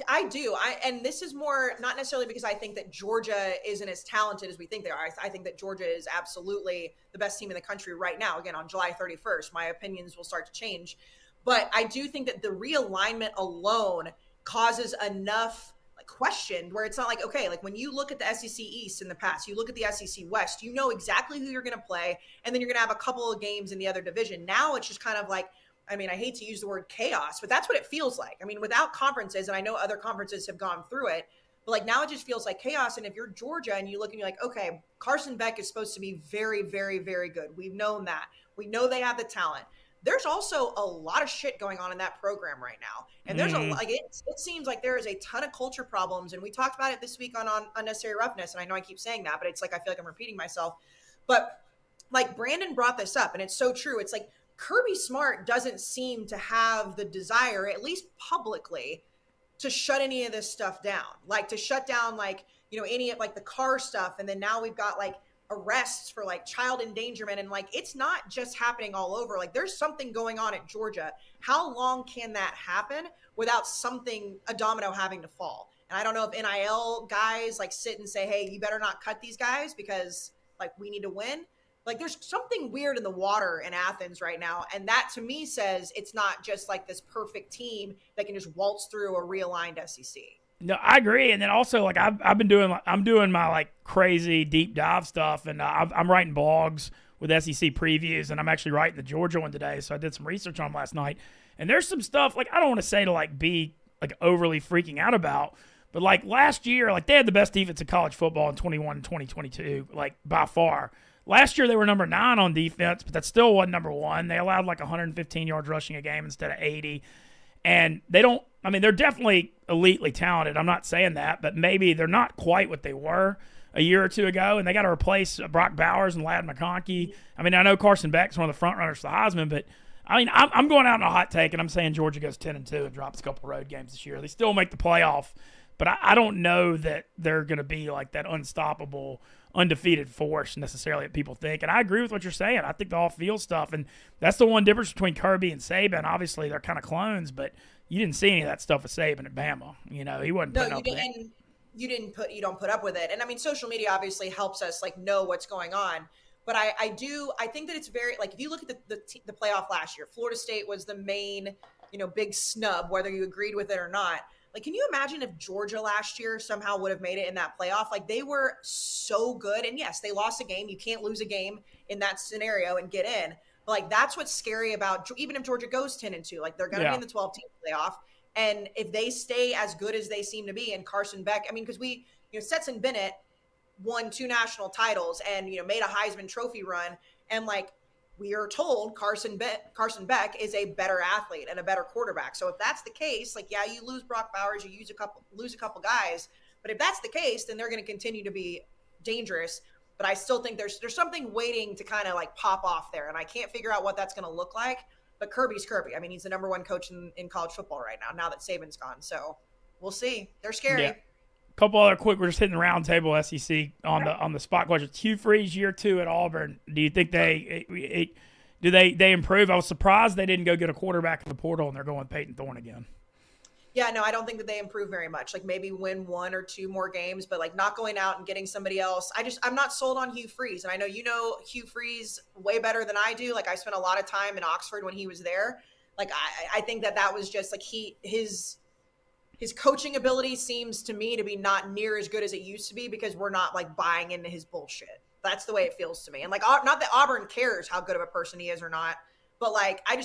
I do. And this is more not necessarily because I think that Georgia isn't as talented as we think they are. I think that Georgia is absolutely the best team in the country right now. Again, on July 31st, my opinions will start to change. But I do think that the realignment alone causes enough question where it's not okay, when you look at the SEC East in the past, you look at the SEC West, you know exactly who you're going to play, and then you're going to have a couple of games in the other division. Now it's just kind of I hate to use the word chaos, but that's what it feels like. Without conferences, and I know other conferences have gone through it, but now it just feels like chaos. And if you're Georgia and you look and you're like, okay, Carson Beck is supposed to be very, very, very good. We've known that. We know they have the talent. There's also a lot of shit going on in that program right now. And there's it seems like there is a ton of culture problems. And we talked about it this week on Unnecessary Roughness. And I know I keep saying that, but it's I feel like I'm repeating myself. But Brandon brought this up, and it's so true. It's Kirby Smart doesn't seem to have the desire, at least publicly, to shut any of this stuff down. To shut down, any of the car stuff. And then now we've got arrests for child endangerment. And it's not just happening all over. There's something going on at Georgia. How long can that happen without a domino having to fall? And I don't know if NIL guys sit and say, hey, you better not cut these guys because we need to win. There's something weird in the water in Athens right now. And that to me says it's not just this perfect team that can just waltz through a realigned SEC. No, I agree. And then also I'm doing my crazy deep dive stuff, and I'm writing blogs with SEC previews, and I'm actually writing the Georgia one today. So I did some research on them last night. And there's some stuff I don't want to say to be overly freaking out about, but last year, they had the best defense in college football in 21 and 2022, by far. Last year, they were number 9 on defense, but that still wasn't number 1. They allowed 115 yards rushing a game instead of 80. And they're definitely elitely talented. I'm not saying that, but maybe they're not quite what they were a year or two ago. And they got to replace Brock Bowers and Ladd McConkey. I know Carson Beck's one of the front runners for the Heisman, but I'm going out on a hot take, and I'm saying Georgia goes 10-2 and drops a couple road games this year. They still make the playoff, but I don't know that they're going to be that unstoppable, undefeated force necessarily that people think. And I agree with what you're saying. I think the off-field stuff, and that's the one difference between Kirby and Saban. Obviously, they're kind of clones, but you didn't see any of that stuff with Saban at Bama. He wasn't putting up with it. And you don't put up with it. And I mean, social media obviously helps us like know what's going on. But I think that it's very, like, if you look at the playoff last year, Florida State was the main, big snub, whether you agreed with it or not. Like, can you imagine if Georgia last year somehow would have made it in that playoff? Like, they were so good. And yes, they lost a game. You can't lose a game in that scenario and get in. But like, that's what's scary about, even if Georgia goes 10-2, like they're going to be in the 12-team playoff. And if they stay as good as they seem to be, and Carson Beck, I mean, because Stetson Bennett won 2 national titles and, made a Heisman Trophy run. And like, we are told Carson Beck is a better athlete and a better quarterback. So if that's the case, like, yeah, you lose Brock Bowers, you lose a couple guys, but if that's the case, then they're going to continue to be dangerous. But I still think there's something waiting to kind of like pop off there. And I can't figure out what that's going to look like, but Kirby's Kirby. I mean, he's the number 1 coach in college football right now that Saban's gone. So we'll see. They're scary. Yeah. Couple other quick, we're just hitting the round table SEC on the spot questions. Hugh Freeze, year 2 at Auburn. Do you think they improve? I was surprised they didn't go get a quarterback in the portal and they're going with Peyton Thorne again. Yeah, no, I don't think that they improve very much. Like maybe win 1 or 2 more games, but like not going out and getting somebody else. I'm not sold on Hugh Freeze. And I know Hugh Freeze way better than I do. Like I spent a lot of time in Oxford when he was there. Like I think that was just like his coaching ability seems to me to be not near as good as it used to be because we're not like buying into his bullshit. That's the way it feels to me. And like, not that Auburn cares how good of a person he is or not, but like, I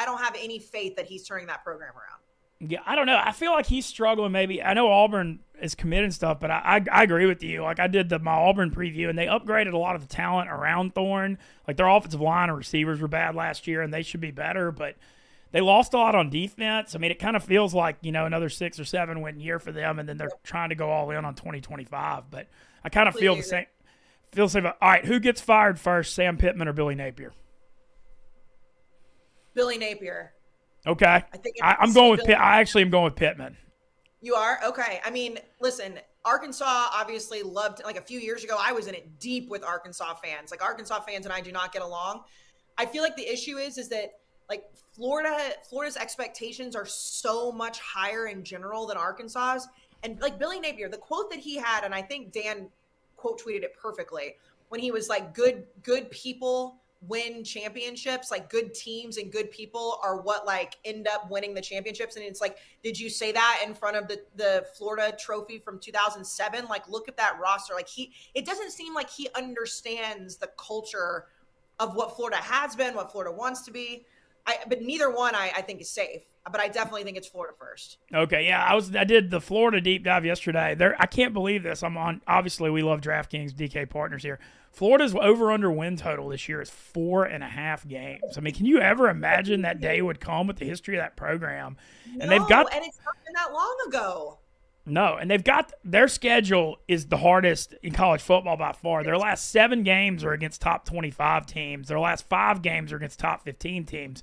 don't have any faith that he's turning that program around. Yeah, I don't know. I feel like he's struggling maybe. I know Auburn is committed and stuff, but I agree with you. Like I did my Auburn preview and they upgraded a lot of the talent around Thorne. Like their offensive line and receivers were bad last year and they should be better, but they lost a lot on defense. I mean, it kind of feels like, another 6 or 7 win year for them, and then they're trying to go all in on 2025. But I kind of feel the same. All right, who gets fired first, Sam Pittman or Billy Napier? Billy Napier. Okay. I'm going with Pitt. I actually am going with Pittman. You are? Okay. I mean, listen, Arkansas obviously loved, like a few years ago, I was in it deep with Arkansas fans. Like Arkansas fans and I do not get along. I feel like the issue is that like Florida's expectations are so much higher in general than Arkansas's. And like Billy Napier, the quote that he had, and I think Dan quote tweeted it perfectly, when he was like, good people win championships, like good teams and good people are what like end up winning the championships. And it's like, did you say that in front of the Florida trophy from 2007? Like, look at that roster. Like it doesn't seem like he understands the culture of what Florida has been, what Florida wants to be. But neither one I think is safe. But I definitely think it's Florida first. Okay, yeah, I did the Florida deep dive yesterday. I can't believe this. I'm on. Obviously, we love DraftKings, DK partners here. Florida's over/under win total this year is 4.5 games. I mean, can you ever imagine that day would come with the history of that program? And and it's not been that long ago. No, and they've got their schedule is the hardest in college football by far. Their last 7 games are against top 25 teams. Their last 5 games are against top 15 teams.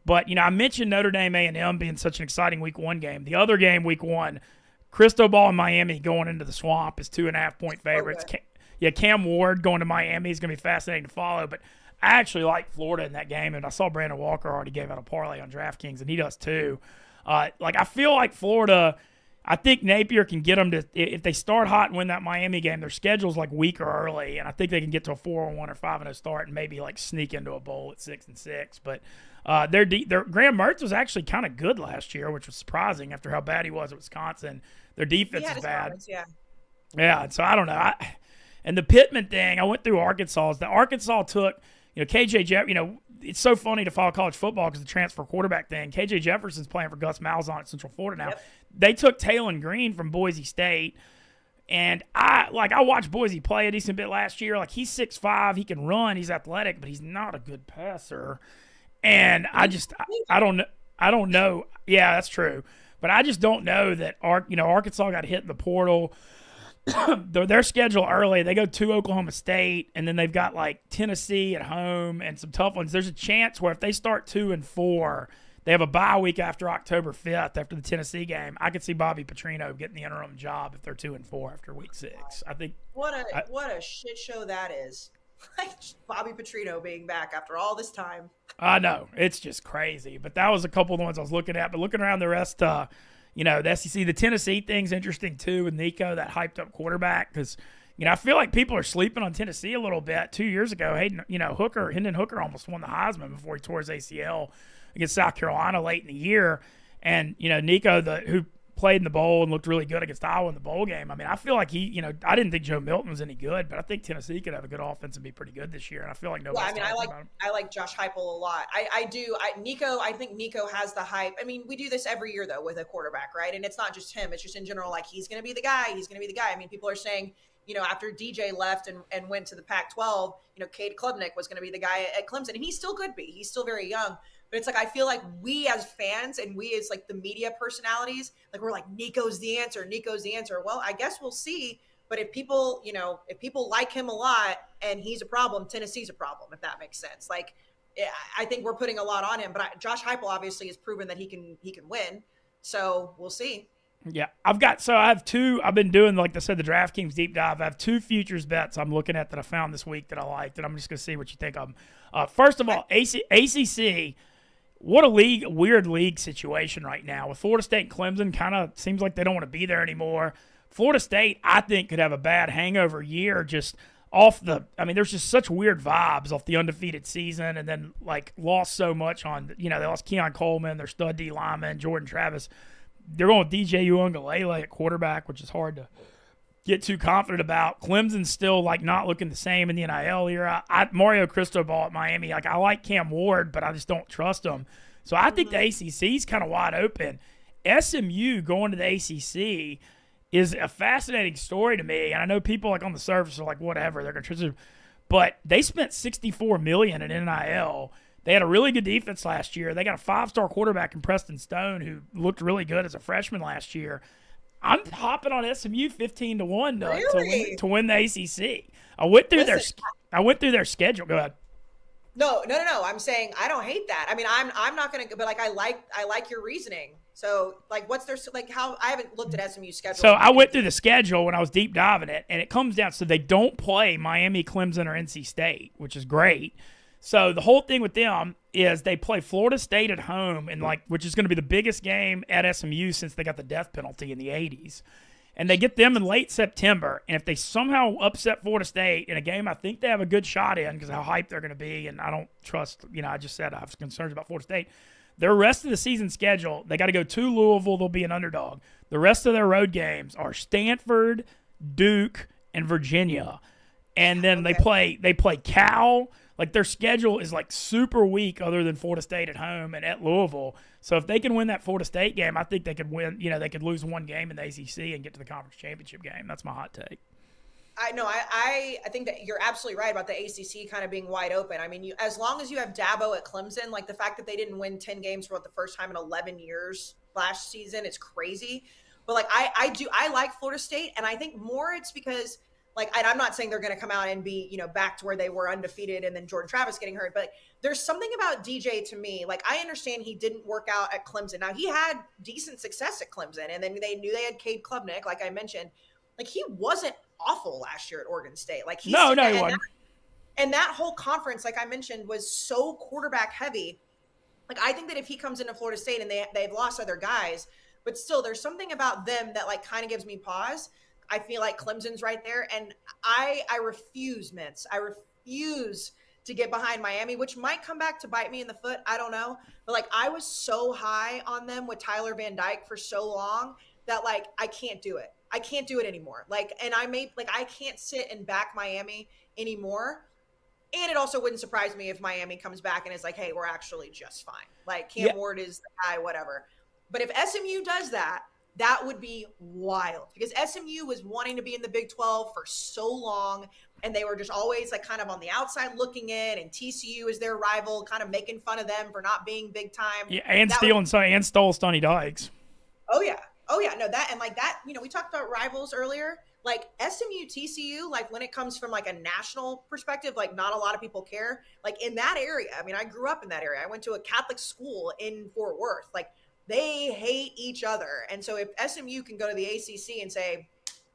But, I mentioned Notre Dame A&M being such an exciting week 1 game. The other game, week 1, Cristobal and Miami going into the Swamp is 2.5-point favorites. Cam Ward going to Miami is going to be fascinating to follow. But I actually like Florida in that game, and I saw Brandon Walker already gave out a parlay on DraftKings, and he does too. I feel like Florida – I think Napier can get them to – if they start hot and win that Miami game, their schedule's like weaker early, and I think they can get to a 4-1 or 5-0 start and maybe like sneak into a bowl at 6-6. But their Graham Mertz was actually kind of good last year, which was surprising after how bad he was at Wisconsin. Their defense is bad. Yeah, so I don't know. And the Pittman thing, I went through Arkansas. The Arkansas took KJ Jefferson. It's so funny to follow college football because the transfer quarterback thing. KJ Jefferson's playing for Gus Malzahn at Central Florida now. Yep. They took Talon Green from Boise State, and I watched Boise play a decent bit last year. Like he's 6'5", he can run, he's athletic, but he's not a good passer. And I don't know. Yeah, that's true. But I just don't know that Arkansas got hit in the portal. Their schedule early, they go to Oklahoma State, and then they've got like Tennessee at home and some tough ones. There's a chance where if they start 2-4, they have a bye week after October 5th after the Tennessee game. I could see Bobby Petrino getting the interim job if they're 2-4 after week 6. I think what a shit show that is. Like Bobby Petrino being back after all this time. I know. It's just crazy. But that was a couple of the ones I was looking at. But looking around the rest, the SEC, the Tennessee thing's interesting too with Nico, that hyped up quarterback. Because, I feel like people are sleeping on Tennessee a little bit. 2 years ago, Hendon Hooker almost won the Heisman before he tore his ACL against South Carolina late in the year. And, Nico, who played in the bowl and looked really good against Iowa in the bowl game. I mean, I feel like I didn't think Joe Milton was any good, but I think Tennessee could have a good offense and be pretty good this year. And I feel like nobody's talking about him. I like Josh Heupel a lot. I think Nico has the hype. I mean, we do this every year though with a quarterback, right? And it's not just him. It's just in general, like he's going to be the guy. He's going to be the guy. I mean, people are saying, after DJ left and went to the Pac-12, Cade Klubnik was going to be the guy at Clemson, and he still could be. He's still very young. But it's like, I feel like we as fans and we as like the media personalities, like we're like, Nico's the answer. Well, I guess we'll see. But if people like him a lot and he's a problem, Tennessee's a problem, if that makes sense. Like, I think we're putting a lot on him, but Josh Heupel obviously has proven that he can win. So we'll see. Yeah, I've been doing, like I said, the DraftKings deep dive. I have 2 futures bets I'm looking at that I found this week that I liked, and I'm just going to see what you think of them. First of all, ACC, what a weird league situation right now. With Florida State and Clemson, kind of seems like they don't want to be there anymore. Florida State, I think, could have a bad hangover year just off there's just such weird vibes off the undefeated season, and then, like, lost so much on, they lost Keon Coleman, their stud D lineman, Jordan Travis. They're going with DJ Uiagalelei at quarterback, which is hard to get too confident about. Clemson's still, like, not looking the same in the NIL era. Mario Cristobal at Miami, like, I like Cam Ward, but I just don't trust him. So I think the ACC is kind of wide open. SMU going to the ACC is a fascinating story to me, and I know people, like, on the surface are like, whatever, they're going to trust, but they spent $64 million in NIL. They had a really good defense last year. They got a 5-star quarterback in Preston Stone who looked really good as a freshman last year. I'm hopping on SMU 15-1 to win the ACC. I went through their schedule. Go ahead. No. I'm saying I don't hate that. I mean, I'm not going to, but like I like your reasoning. So like, what's their, like, how, I haven't looked at SMU's schedule. So I went through the schedule when I was deep diving it, and it comes down, so they don't play Miami, Clemson, or NC State, which is great. So the whole thing with them is they play Florida State at home, and which is going to be the biggest game at SMU since they got the death penalty in the 80s. And they get them in late September, and if they somehow upset Florida State in a game I think they have a good shot in because of how hyped they're going to be, and I don't trust, I just said I have concerns about Florida State. Their rest of the season schedule, they got to go to Louisville. They'll be an underdog. The rest of their road games are Stanford, Duke, and Virginia. And then they play Cal. Like, their schedule is, like, super weak other than Florida State at home and at Louisville. So if they can win that Florida State game, I think they could win. They could lose one game in the ACC and get to the conference championship game. That's my hot take. I think that you're absolutely right about the ACC kind of being wide open. I mean, as long as you have Dabo at Clemson, like the fact that they didn't win 10 games for the first time in 11 years last season is crazy. But like, I like Florida State, and I think more it's because, like, and I'm not saying they're going to come out and be, back to where they were undefeated and then Jordan Travis getting hurt, but there's something about DJ to me. Like, I understand he didn't work out at Clemson. Now, he had decent success at Clemson, and then they knew they had Cade Klubnik, like I mentioned. Like, he wasn't awful last year at Oregon State. Like, he wasn't. And that whole conference, like I mentioned, was so quarterback heavy. Like, I think that if he comes into Florida State and they've lost other guys, but still there's something about them that, like, kind of gives me pause. I feel like Clemson's right there. And I refuse, Mintz. I refuse to get behind Miami, which might come back to bite me in the foot. I don't know. But, like, I was so high on them with Tyler Van Dyke for so long that, like, I can't do it. I can't do it anymore. Like, and I can't sit and back Miami anymore. And it also wouldn't surprise me if Miami comes back and is like, hey, we're actually just fine. Like, Cam Ward is the guy, whatever. But if SMU does that, that would be wild, because SMU was wanting to be in the Big 12 for so long, and they were just always, like, kind of on the outside looking in, and TCU is their rival, kind of making fun of them for not being big time. Yeah, and stole Sonny Dykes. Oh yeah. No, that, and like that, we talked about rivals earlier. like SMU, TCU, like when it comes from like a national perspective, like not a lot of people care. Like in that area, I mean, I grew up in that area. I went to a Catholic school in Fort Worth. Like they hate each other. And so if SMU can go to the ACC and say,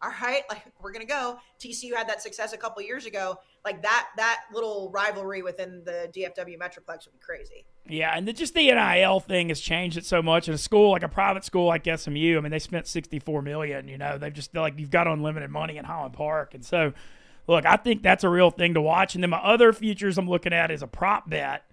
all right, like we're going to go. TCU had that success a couple years ago. Like that little rivalry within the DFW Metroplex would be crazy. Yeah, and just the NIL thing has changed it so much. In a school like a private school like SMU, I mean, they spent $64 million. You know, they've just like you've got unlimited money in Highland Park, and so look, I think that's a real thing to watch. And then my other futures I'm looking at is a prop bet.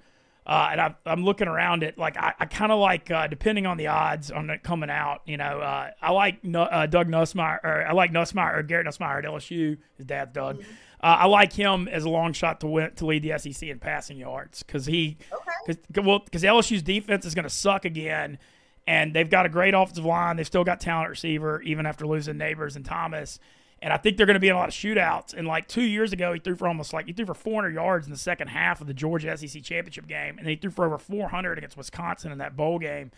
And I'm looking around it. Like I kind of like depending on the odds on it coming out. You know, I like Doug Nussmeier, or I like Nussmeier or Garrett Nussmeier at LSU. His dad's Doug. Mm-hmm. I like him as a long shot to lead the SEC in passing yards because LSU's defense is going to suck again, and they've got a great offensive line. They've still got talent receiver even after losing Neighbors and Thomas. And I think they're going to be in a lot of shootouts. And like 2 years ago, he threw for 400 yards in the second half of the Georgia SEC championship game, and then he threw for over 400 against Wisconsin in that bowl game.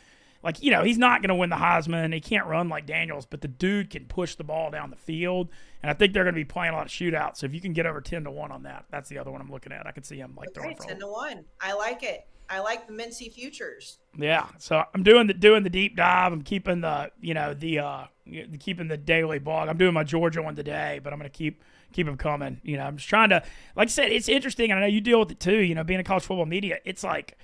Like, you know, he's not going to win the Heisman. He can't run like Daniels, but the dude can push the ball down the field. And I think they're going to be playing a lot of shootouts. So if you can get over 10-1 on that, that's the other one I'm looking at. I could see him like throwing for 10-1. I like it. I like the Mintzy futures. Yeah, so I'm doing the deep dive. I'm keeping keeping the daily blog. I'm doing my Georgia one today, but I'm going to keep them coming. You know, I'm just trying to, like I said, it's interesting, and I know you deal with it too. You know, being in college football media, it's like,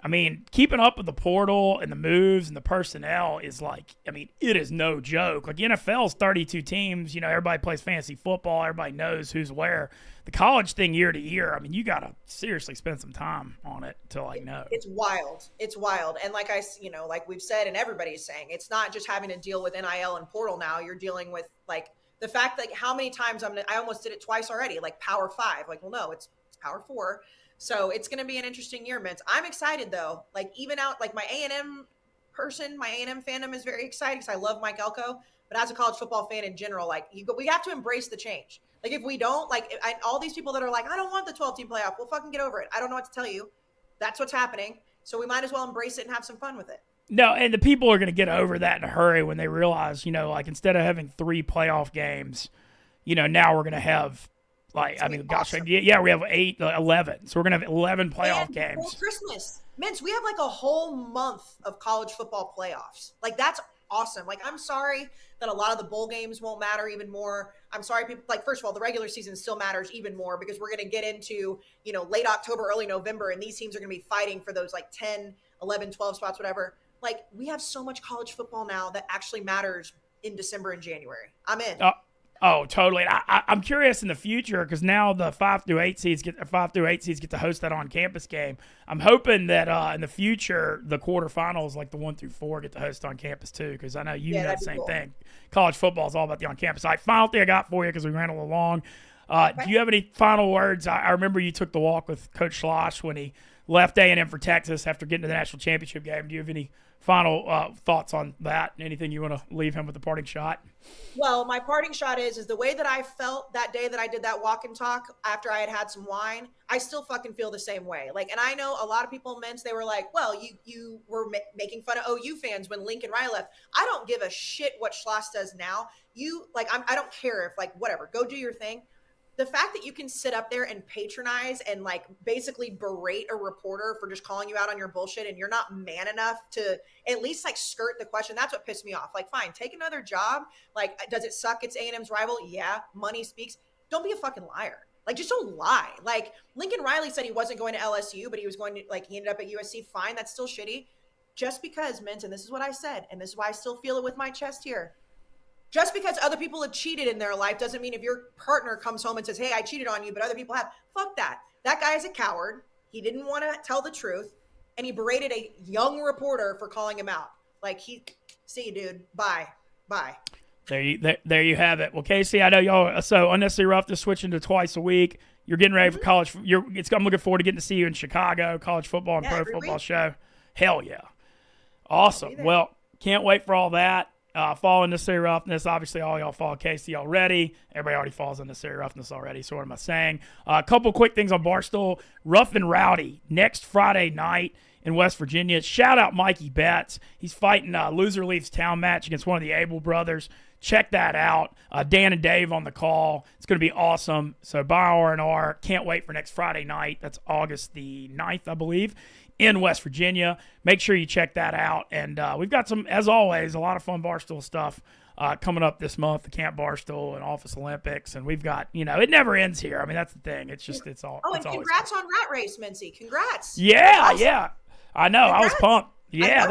I mean, keeping up with the portal and the moves and the personnel is like, I mean, it is no joke. Like, NFL's 32 teams. You know, everybody plays fantasy football. Everybody knows who's where. The college thing year to year, I mean, you got to seriously spend some time on it to, like, know. It's wild. It's wild. And like like we've said and everybody's saying, it's not just having to deal with NIL and portal now. You're dealing with, like, the fact, like, how many times I almost did it twice already, like Power 5. Like, well, no, it's Power 4. So it's going to be an interesting year, Mintz. I'm excited, though. Like, even out, like, my A&M fandom is very excited because I love Mike Elko. But as a college football fan in general, like, we have to embrace the change. Like, if we don't, like, all these people that are like, I don't want the 12-team playoff, well, fucking get over it. I don't know what to tell you. That's what's happening. So we might as well embrace it and have some fun with it. No, and the people are going to get over that in a hurry when they realize, you know, like, instead of having 3 playoff games, you know, now we're going to have, like, I mean, gosh, awesome. Yeah, we have 11. So we're going to have 11 playoff games. Before Christmas. Mintz, we have like a whole month of college football playoffs. Like, that's awesome. Like, I'm sorry that a lot of the bowl games won't matter even more. I'm sorry, people, like, first of all, the regular season still matters even more because we're going to get into, you know, late October, early November, and these teams are going to be fighting for those like 10, 11, 12 spots, whatever. Like, we have so much college football now that actually matters in December and January. I'm in. Oh, totally. I'm curious in the future because now the 5 through 8 seeds get to host that on-campus game. I'm hoping that in the future the quarterfinals, like the 1 through 4, get to host on campus too. Because I know you know the same thing. College football is all about the on-campus. Final thing I got for you because we ran a little long. Do you have any final words? I remember you took the walk with Coach Schloss when he left A&M for Texas after getting to the national championship game. Do you have any final thoughts on that? Anything you want to leave him with a parting shot? Well, my parting shot is the way that I felt that day that I did that walk and talk after I had some wine, I still fucking feel the same way. Like, and I know a lot of people meant they were like, well, you were making fun of OU fans when Lincoln Riley left. I don't give a shit what Schloss does now. I don't care if, like, whatever, go do your thing. The fact that you can sit up there and patronize and, like, basically berate a reporter for just calling you out on your bullshit and you're not man enough to at least, like, skirt the question, that's what pissed me off. Like, fine, take another job. Like, does it suck it's A&M's rival? Yeah, money speaks. Don't be a fucking liar. Like, just don't lie. Like, Lincoln Riley said he wasn't going to LSU, but he was going to, like, he ended up at USC. Fine, that's still shitty. Just because, Mint, and this is what I said, and this is why I still feel it with my chest here. Just because other people have cheated in their life doesn't mean if your partner comes home and says, hey, I cheated on you, but other people have. Fuck that. That guy is a coward. He didn't want to tell the truth. And he berated a young reporter for calling him out. Like, see you, dude. Bye. There you have it. Well, Kayce, I know y'all so unnecessary roughness switching to twice a week. You're getting ready for college. I'm looking forward to getting to see you in Chicago, college football and pro football show. Hell yeah. Awesome. Well, can't wait for all that. Follow Unnecessary Roughness. Obviously, all y'all follow Kayce already. Everybody already follows Unnecessary Roughness already. So what am I saying? A couple quick things on Barstool. Rough and Rowdy next Friday night in West Virginia. Shout out Mikey Betts. He's fighting loser leaves town match against one of the Abel brothers. Check that out. Dan and Dave on the call. It's going to be awesome. So buy R&R. Can't wait for next Friday night. That's August the 9th, I believe, in West Virginia. Make sure you check that out. And we've got some, as always, a lot of fun Barstool stuff coming up this month, the Camp Barstool and Office Olympics. And we've got, it never ends here. I mean, that's the thing. It's just, it's all. Oh, and congrats on Rat Race, Mintzy. Congrats. Yeah, awesome. yeah. I know. Congrats. I was pumped. Yeah,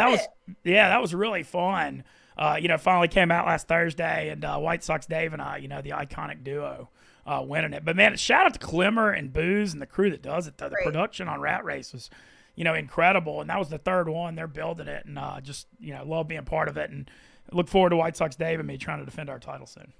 that was really fun. Finally came out last Thursday, and White Sox Dave and I, the iconic duo, winning it. But man, shout out to Clemmer and Booze and the crew that does it. Though the production on Rat Race was, incredible, and that was the third one. They're building it, and just love being part of it, and look forward to White Sox Dave and me trying to defend our title soon.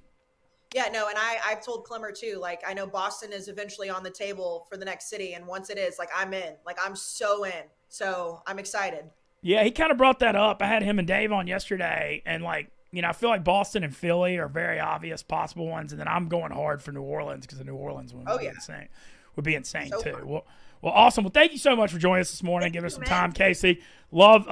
Yeah, no, and I've told Clemmer too, like, I know Boston is eventually on the table for the next city, and once it is, like, I'm in. Like, I'm so in. So I'm excited. Yeah, he kind of brought that up. I had him and Dave on yesterday, and, I feel like Boston and Philly are very obvious possible ones, and then I'm going hard for New Orleans because the New Orleans one would be insane so too. Well, awesome. Well, thank you so much for joining us this morning, giving us some time, Kayce. Love,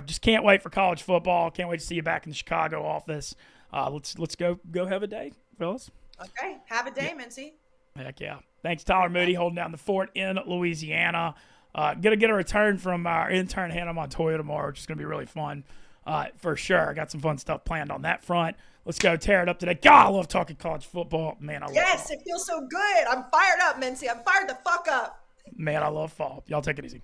just can't wait for college football. Can't wait to see you back in the Chicago office. Let's go have a day, fellas. Okay, have a day, Mintzy. Heck yeah. Thanks, Tyler Moody, holding down the fort in Louisiana. Gonna get a return from our intern Hannah Montoya tomorrow, which is gonna be really fun, for sure. I got some fun stuff planned on that front. Let's go tear it up today. God, I love talking college football. Man, I love it feels so good. I'm fired up, Mintzy. I'm fired the fuck up. Man, I love fall. Y'all take it easy.